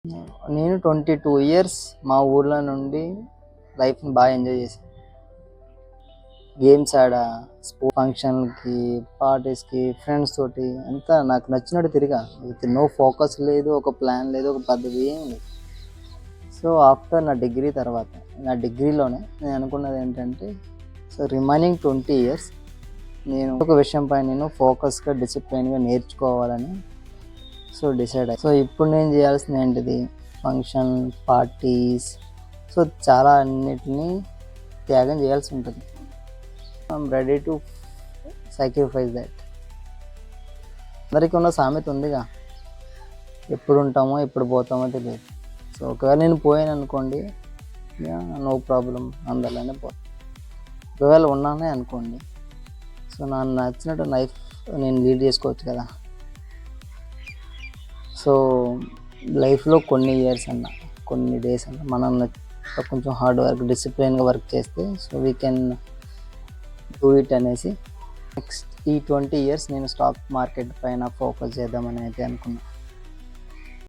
నేను 22 ఇయర్స్ మా ఊర్లో నుండి లైఫ్‌ని బాగా ఎంజాయ్ చేశాను. గేమ్స్ ఆడా, ఫంక్షన్‌లకి, పార్టీస్‌కి, ఫ్రెండ్స్ తోటి అంతా నాకు నచ్చినట్టు తిరిగా. విత్ నో ఫోకస్ లేదు, ఒక ప్లాన్ లేదు, ఒక పద్ధతి ఏం లేదు. సో, ఆఫ్టర్ నా డిగ్రీ తర్వాత, నా డిగ్రీలోనే నేను అనుకున్నది ఏంటంటే, సో రిమైనింగ్ 20 ఇయర్స్ నేను ఒక విషయంపై నేను ఫోకస్‌గా, డిసిప్లిన్‌గా నేర్చుకోవాలని సో డిసైడ్ అయ్యా. సో ఇప్పుడు నేను చేయాల్సింది ఏంటిది, ఫంక్షన్, పార్టీస్, సో చాలా అన్నిటిని త్యాగం చేయాల్సి ఉంటుంది. I'm ready to sacrifice that. అందరికీ ఉన్న సామెత ఉందిగా, ఎప్పుడు ఉంటామో ఎప్పుడు పోతామో తెలియదు. సో ఒకవేళ నేను పోయాను అనుకోండి, నో ప్రాబ్లం, అందరిలోనే పోతాను. ఒకవేళ ఉన్నానే అనుకోండి, సో నాకు నచ్చినట్టు లైఫ్ నేను లీడ్ చేసుకోవచ్చు కదా. సో లైఫ్లో కొన్ని ఇయర్స్ అన్నా, కొన్ని డేస్ అన్నా మనం కొంచెం హార్డ్ వర్క్, డిసిప్లిన్గా వర్క్ చేస్తే so we can do it అనేసి నెక్స్ట్ ఈ 20 ఇయర్స్ నేను స్టాక్ మార్కెట్ పైన ఫోకస్ చేద్దామని అయితే అనుకున్నాను.